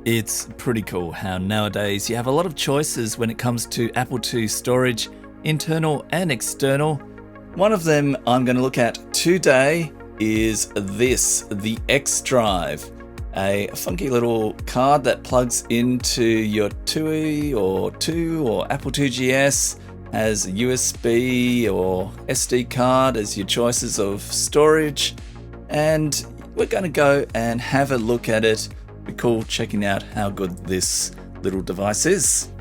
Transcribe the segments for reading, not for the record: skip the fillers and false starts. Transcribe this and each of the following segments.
It's pretty cool how nowadays you have a lot of choices when it comes to Apple II storage, internal and external. One of them I'm going to look at today is this, the XDrive, a funky little card that plugs into your IIe or II or Apple IIgs, has USB or SD card as your choices of storage, and we're going to go and have a look at it. Be cool checking out how good this little device is.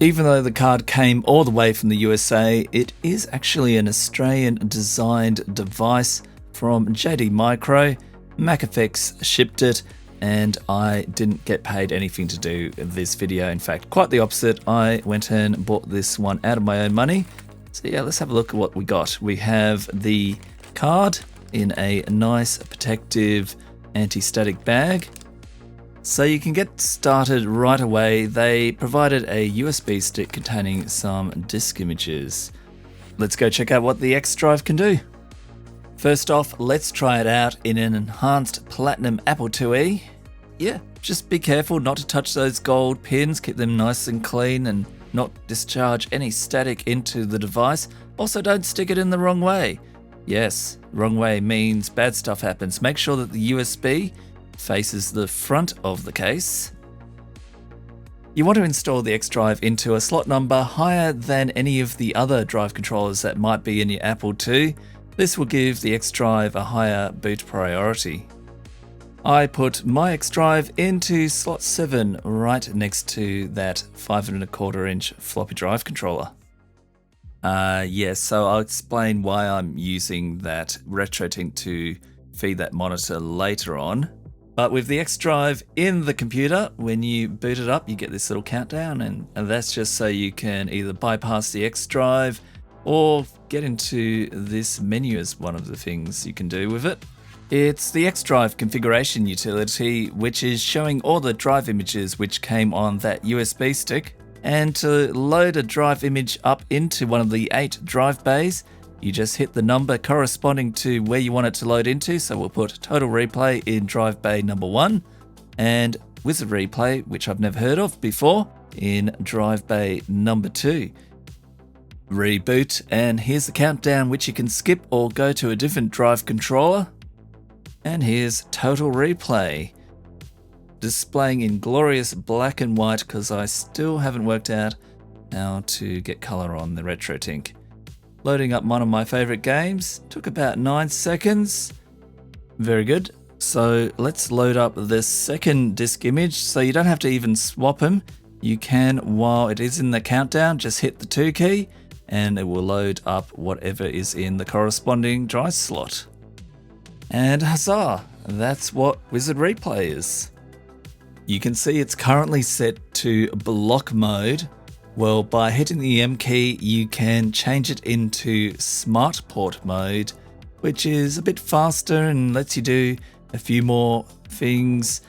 Even though the card came all the way from the USA, it is actually an Australian designed device from JD Micro. MacEffects shipped it and I didn't get paid anything to do this video. In fact, quite the opposite. I went and bought this one out of my own money. So yeah, let's have a look at what we got. We have the card in a nice protective anti-static bag. So you can get started right away. They provided a USB stick containing some disk images. Let's go check out what the XDrive can do. First off, let's try it out in an enhanced platinum Apple IIe. Yeah, just be careful not to touch those gold pins, keep them nice and clean and not discharge any static into the device. Also, don't stick it in the wrong way. Yes, wrong way means bad stuff happens. Make sure that the USB faces the front of the case. You want to install the XDrive into a slot number higher than any of the other drive controllers that might be in your Apple II. This will give the XDrive a higher boot priority. I put my XDrive into slot 7 right next to that 5¼ inch floppy drive controller. Yes, so I'll explain why I'm using that RetroTink to feed that monitor later on. But with the XDrive in the computer, when you boot it up, you get this little countdown, and that's just so you can either bypass the XDrive or get into this menu as one of the things you can do with it. It's the XDrive configuration utility, which is showing all the drive images which came on that USB stick. And to load a drive image up into one of the 8 drive bays, you just hit the number corresponding to where you want it to load into. So we'll put Total Replay in drive bay number 1 and Wizard Replay, which I've never heard of before, in drive bay number 2. Reboot, and here's the countdown which you can skip or go to a different drive controller. And here's Total Replay, displaying in glorious black and white because I still haven't worked out how to get color on the RetroTink. Loading up one of my favorite games, took about 9 seconds. Very good. So let's load up the second disk image. So you don't have to even swap them. You can, while it is in the countdown, just hit the 2 key and it will load up whatever is in the corresponding drive slot. And huzzah, that's what Wizard Replay is. You can see it's currently set to block mode. Well, by hitting the M key, you can change it into Smart Port mode, which is a bit faster and lets you do a few more things.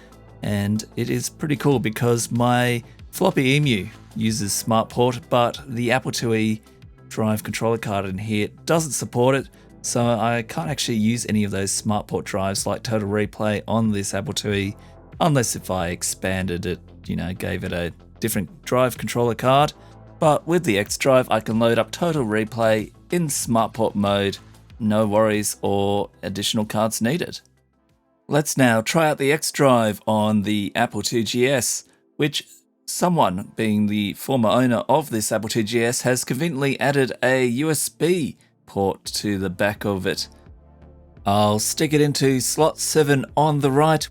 And it is pretty cool because my floppy EMU uses Smart Port, but the Apple IIe drive controller card in here doesn't support it. So I can't actually use any of those Smart Port drives like Total Replay on this Apple IIe, unless if I expanded it, gave it a different drive controller card. But with the XDrive, I can load up Total Replay in Smart Port mode, no worries or additional cards needed. Let's now try out the XDrive on the Apple IIgs, which someone, being the former owner of this Apple IIgs, has conveniently added a USB port to the back of it. I'll stick it into slot 7 on the right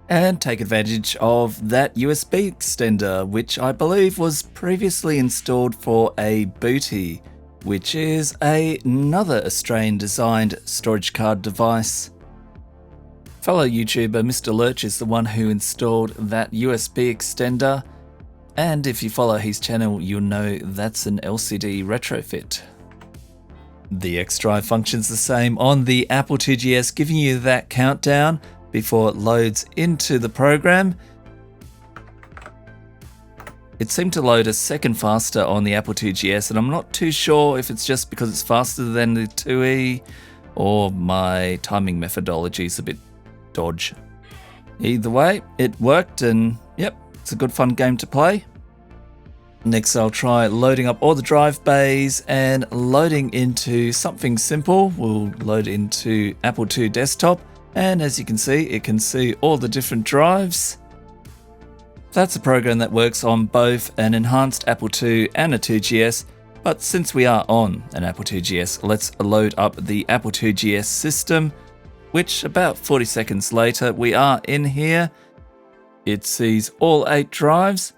and take advantage of that USB extender, which I believe was previously installed for a Booty, which is another Australian designed storage card device. Fellow YouTuber Mr. Lurch is the one who installed that USB extender, and if you follow his channel you'll know that's an LCD retrofit. The XDrive functions the same on the Apple IIgs, giving you that countdown before it loads into the program. It seemed to load a second faster on the Apple IIgs, and I'm not too sure if it's just because it's faster than the IIe or my timing methodology is a bit dodge. Either way, it worked, and yep, it's a good fun game to play. Next, I'll try loading up all the drive bays and loading into something simple. We'll load into Apple II desktop, and as you can see, it can see all the different drives. That's a program that works on both an enhanced Apple II and a 2GS, but since we are on an Apple IIgs, let's load up the Apple IIgs system, which about 40 seconds later, we are in here. It sees all 8 drives.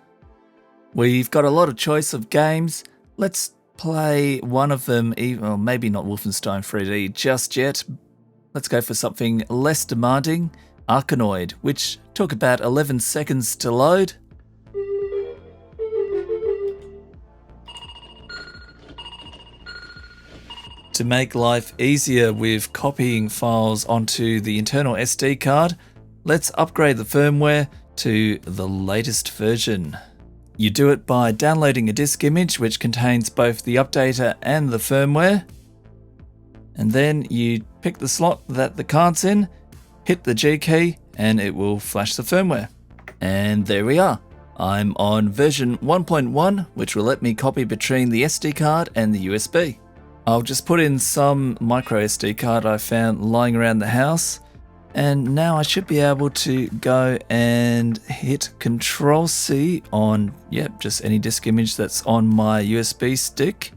We've got a lot of choice of games. Let's play one of them, well, maybe not Wolfenstein 3D just yet. Let's go for something less demanding, Arkanoid, which took about 11 seconds to load. To make life easier with copying files onto the internal SD card, let's upgrade the firmware to the latest version. You do it by downloading a disk image which contains both the updater and the firmware, and then you pick the slot that the card's in, hit the G key, and it will flash the firmware. And there we are. I'm on version 1.1, which will let me copy between the SD card and the USB. I'll just put in some micro SD card I found lying around the house, and now I should be able to go and hit Control C on, just any disk image that's on my USB stick,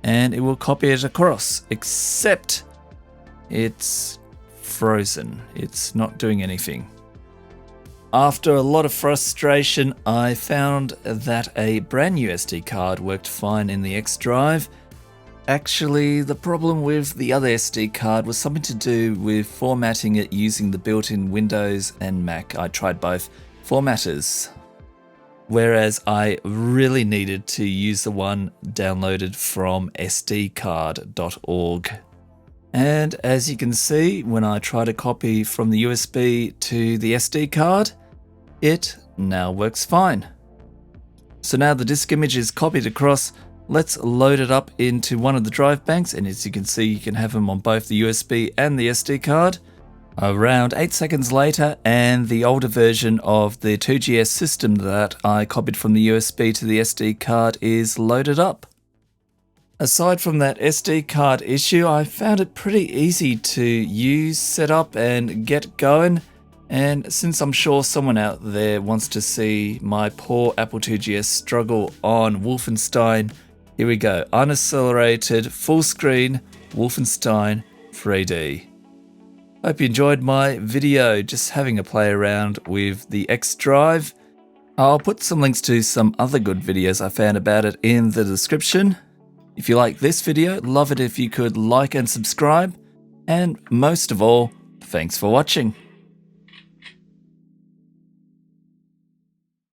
and it will copy it across, except it's frozen. It's not doing anything. After a lot of frustration, I found that a brand new SD card worked fine in the XDrive. Actually, the problem with the other SD card was something to do with formatting it using the built-in Windows and Mac. I tried both formatters, whereas I really needed to use the one downloaded from sdcard.org. And as you can see, when I try to copy from the USB to the SD card, it now works fine. So now the disk image is copied across. Let's load it up into one of the drive banks, and as you can see, you can have them on both the USB and the SD card. Around 8 seconds later, and the older version of the 2GS system that I copied from the USB to the SD card is loaded up. Aside from that SD card issue, I found it pretty easy to use, set up, and get going. And since I'm sure someone out there wants to see my poor Apple IIgs struggle on Wolfenstein, here we go, unaccelerated, full screen, Wolfenstein 3D. Hope you enjoyed my video, just having a play around with the XDrive. I'll put some links to some other good videos I found about it in the description. If you like this video, love it if you could like and subscribe. And most of all, thanks for watching.